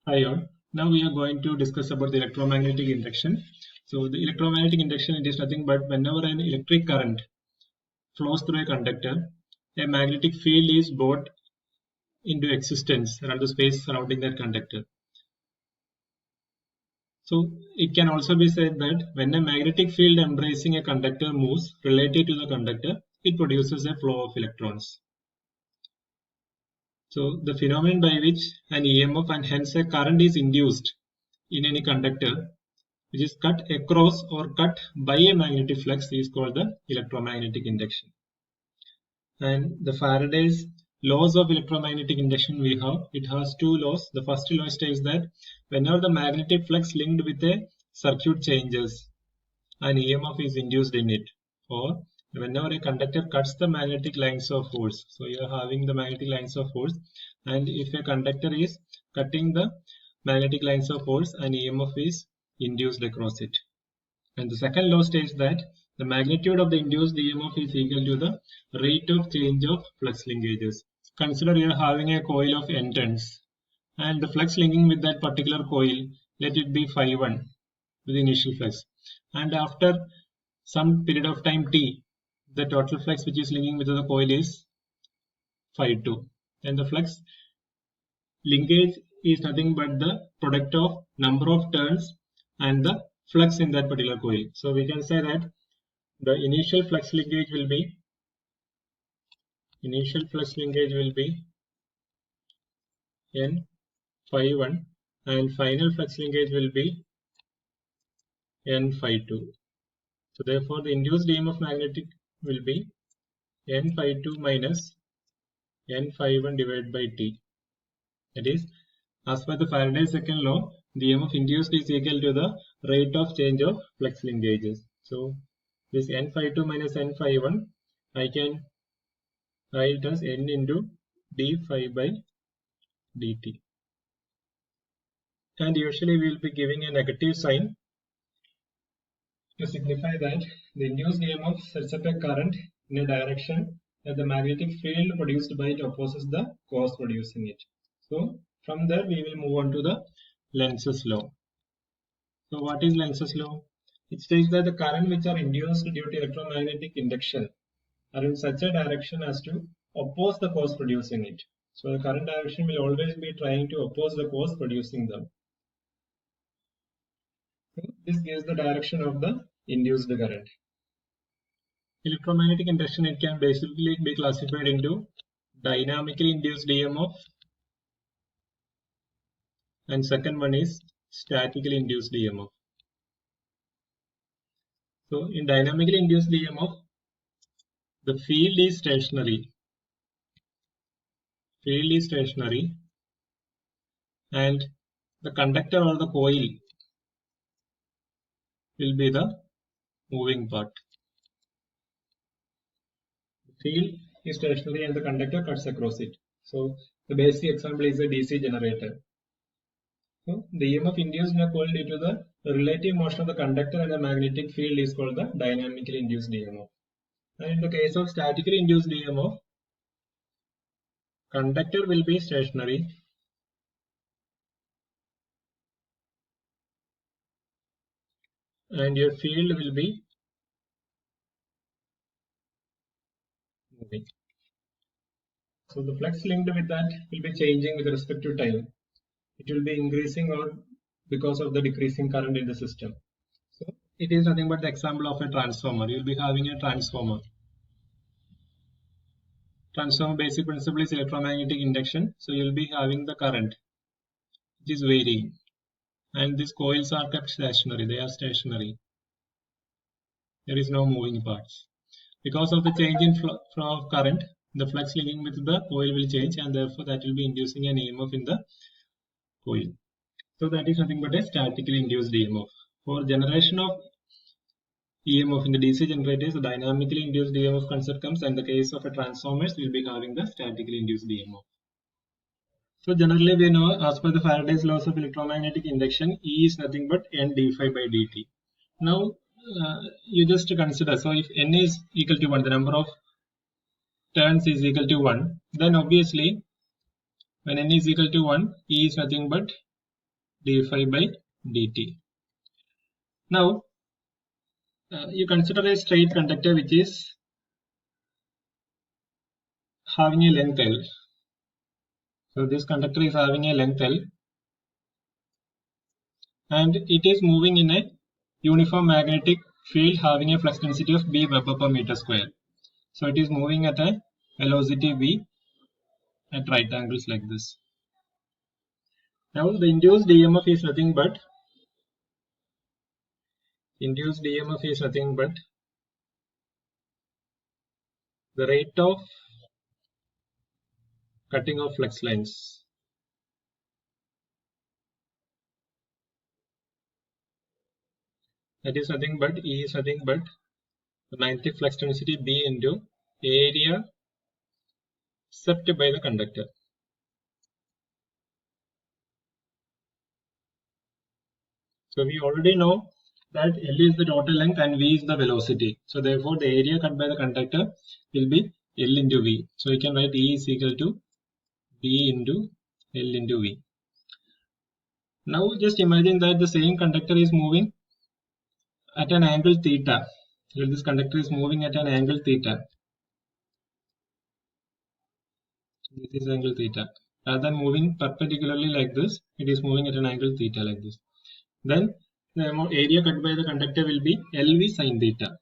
Hi all. Now we are going to discuss about the electromagnetic induction. So the electromagnetic induction, it is nothing but whenever an electric current flows through a conductor, a magnetic field is brought into existence around the space surrounding that conductor. So it can also be said that when a magnetic field embracing a conductor moves related to the conductor, it produces a flow of electrons. So the phenomenon by which an EMF and hence a current is induced in any conductor which is cut across or cut by a magnetic flux is called the electromagnetic induction. And the Faraday's laws of electromagnetic induction we have, it has two laws. The first law states that whenever the magnetic flux linked with a circuit changes, an EMF is induced in it, or whenever a conductor cuts the magnetic lines of force. So you are having the magnetic lines of force, and if a conductor is cutting the magnetic lines of force, an EMF is induced across it. And the second law states that the magnitude of the induced EMF is equal to the rate of change of flux linkages. Consider you are having a coil of N turns, and the flux linking with that particular coil, let it be phi1 with the initial flux. And after some period of time t, the total flux which is linking with the coil is phi2. And the flux linkage is nothing but the product of number of turns and the flux in that particular coil. So we can say that the initial flux linkage will be N phi1 and final flux linkage will be N phi2. So therefore the induced EMF magnetic will be N phi2 minus N phi1 divided by T. That is, as per the Faraday's second law, the EMF induced is equal to the rate of change of flux linkages. So this N phi2 minus N phi1, I can write it as N into d phi by dt. And usually we will be giving a negative sign to signify that the induced EMF sets up a current in a direction that the magnetic field produced by it opposes the cause producing it. So from there we will move on to the Lenz's law. So what is Lenz's law? It states that the current which are induced due to electromagnetic induction are in such a direction as to oppose the cause producing it. So the current direction will always be trying to oppose the cause producing them. So this gives the direction of the induced current. Electromagnetic induction, it can basically be classified into dynamically induced EMF, and second one is statically induced EMF. So in dynamically induced EMF, the field is stationary. And the conductor or the coil will be the moving part. The field is stationary and the conductor cuts across it. So the basic example is a DC generator. So the EMF induced in a coil due to the relative motion of the conductor and the magnetic field is called the dynamically induced EMF. And in the case of statically induced EMF, conductor will be stationary and your field will be moving. So the flux linked with that will be changing with respect to time. It will be increasing or because of the decreasing current in the system. So it is nothing but the example of a transformer. You will be having a transformer. Transformer basic principle is electromagnetic induction. So you will be having the current which is varying. And these coils are kept stationary. They are stationary. There is no moving parts. Because of the change in flow of current, the flux linking with the coil will change and therefore that will be inducing an EMF in the coil. So that is nothing but a statically induced EMF. For generation of EMF in the DC generators, the dynamically induced EMF concept comes, and the case of a transformers will be having the statically induced EMF. So generally we know, as per the Faraday's laws of electromagnetic induction, E is nothing but N d phi by dt. Now you just consider, so if N is equal to 1, the number of turns is equal to 1, then obviously when N is equal to 1, E is nothing but d phi by dt. Now you consider a straight conductor which is having a length L. So this conductor is having a length L and it is moving in a uniform magnetic field having a flux density of B Weber per meter square. So it is moving at a velocity v at right angles like this. Now the induced EMF is nothing but the rate of cutting of flux lines. That is nothing but E is nothing but the magnetic flux density B into area swept by the conductor. So we already know that L is the total length and V is the velocity. So therefore the area cut by the conductor will be L into V. So you can write E is equal to B into L into V. Now just imagine that the same conductor is moving at an angle theta. So this conductor is moving at an angle theta. This is angle theta. Rather than moving perpendicularly like this, it is moving at an angle theta like this. Then the area cut by the conductor will be LV sin theta.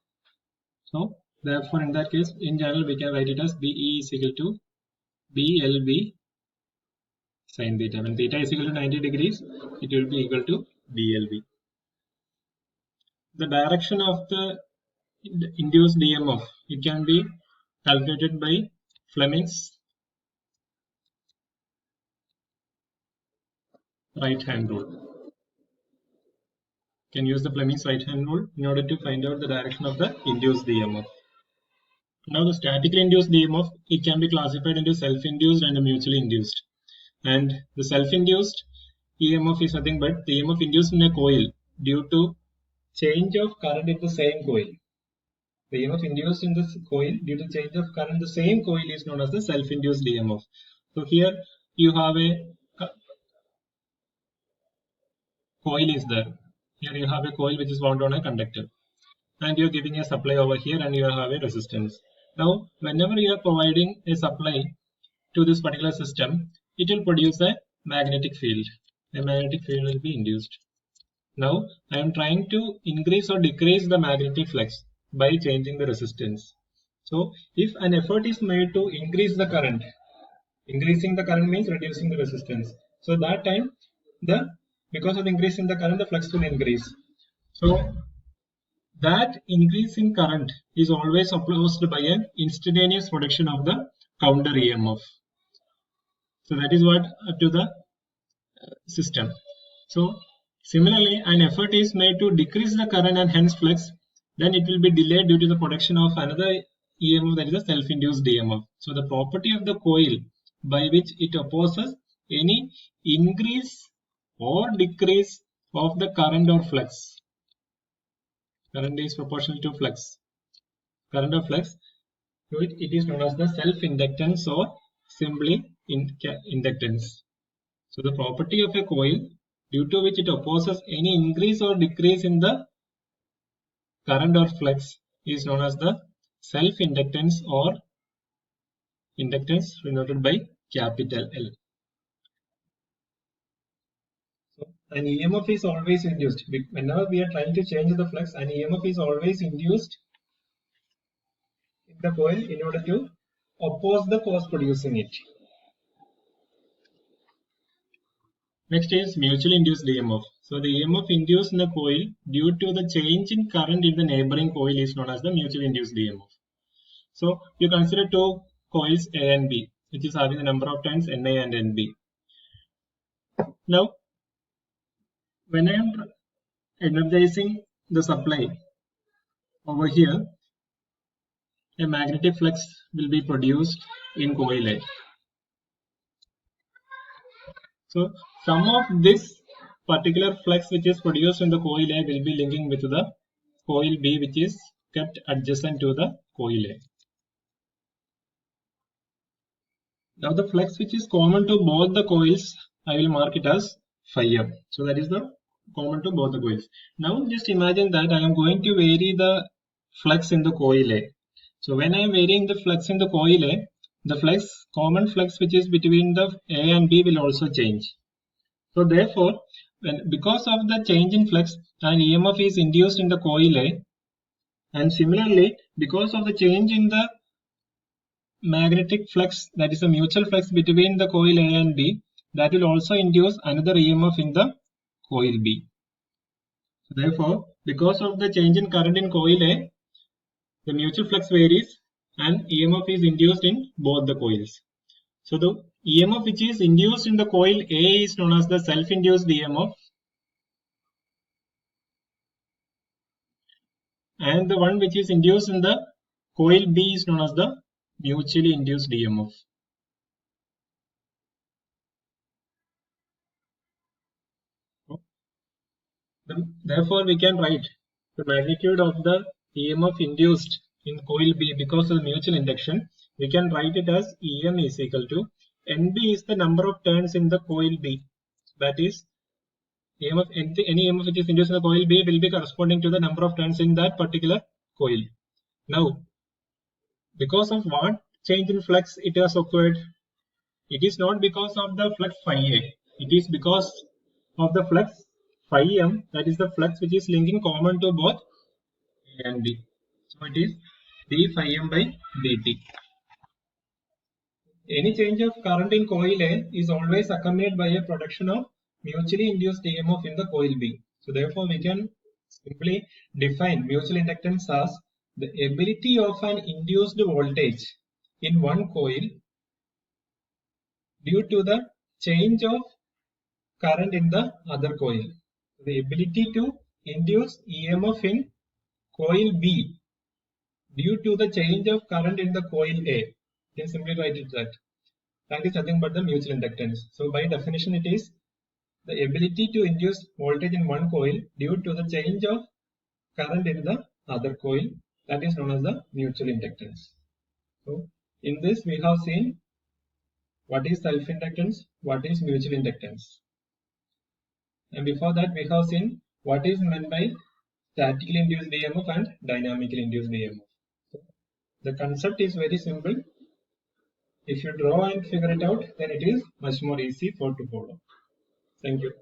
So therefore in that case, in general we can write it as BE is equal to BLV sin theta. When theta is equal to 90 degrees, it will be equal to BLV. The direction of the induced EMF, it can be calculated by Fleming's right hand rule. Can use the Fleming's right hand rule in order to find out the direction of the induced EMF. Now the statically induced EMF, it can be classified into self-induced and mutually induced. And the self-induced EMF is nothing but the EMF induced in a coil due to change of current in the same coil. The EMF induced in this coil due to change of current in the same coil is known as the self-induced EMF. So here you have a coil is there. Here you have a coil which is wound on a conductor. And you are giving a supply over here and you have a resistance. Now whenever you are providing a supply to this particular system, it will produce a magnetic field. A magnetic field will be induced. Now I am trying to increase or decrease the magnetic flux by changing the resistance. So if an effort is made to increase the current, increasing the current means reducing the resistance. So that time because of increasing the current, the flux will increase. So that increase in current is always opposed by an instantaneous production of the counter EMF. So that is what to the system. So similarly, an effort is made to decrease the current and hence flux, then it will be delayed due to the production of another EMF, that is a self-induced EMF. So the property of the coil by which it opposes any increase or decrease of the current or flux. Current is proportional to flux. Current or flux, so it is known as the self-inductance or simply inductance. So the property of a coil due to which it opposes any increase or decrease in the current or flux is known as the self-inductance or inductance denoted by capital L. So an EMF is always induced. Whenever we are trying to change the flux, an EMF is always induced in the coil in order to oppose the force producing it. Next is mutually induced EMF. So the EMF induced in the coil due to the change in current in the neighboring coil is known as the mutually induced EMF. So you consider two coils A and B, which is having the number of turns NA and NB. Now, when I am energizing the supply over here, a magnetic flux will be produced in coil A. So some of this particular flux which is produced in the coil A will be linking with the coil B, which is kept adjacent to the coil A. Now the flux which is common to both the coils, I will mark it as phi m. So that is the common to both the coils. Now just imagine that I am going to vary the flux in the coil A. So when I am varying the flux in the coil A, the common flux which is between the A and B will also change. So therefore, because of the change in flux, an EMF is induced in the coil A, and similarly, because of the change in the magnetic flux, that is the mutual flux between the coil A and B, that will also induce another EMF in the coil B. So therefore, because of the change in current in coil A, the mutual flux varies and EMF is induced in both the coils. So the EMF which is induced in the coil A is known as the self-induced EMF, and the one which is induced in the coil B is known as the mutually induced EMF. Therefore, we can write the magnitude of the EMF induced in coil B because of the mutual induction. We can write it as EM is equal to NB is the number of turns in the coil B. That is, EMF, any EMF which is induced in the coil B will be corresponding to the number of turns in that particular coil. Now, because of what change in flux it has occurred? It is not because of the flux phi A. It is because of the flux phi m, that is the flux which is linking common to both A and B. So it is d phi m by dt. Any change of current in coil A is always accompanied by a production of mutually induced EMF in the coil B. So therefore, we can simply define mutual inductance as the ability of an induced voltage in one coil due to the change of current in the other coil. The ability to induce EMF in coil B due to the change of current in the coil A. You can simply write it that. That is nothing but the mutual inductance. So by definition, it is the ability to induce voltage in one coil due to the change of current in the other coil. That is known as the mutual inductance. So in this, we have seen what is self-inductance, what is mutual inductance. And before that, we have seen what is meant by statically induced EMF and dynamically induced EMF. So the concept is very simple. If you draw and figure it out, then it is much more easy to follow. Thank you.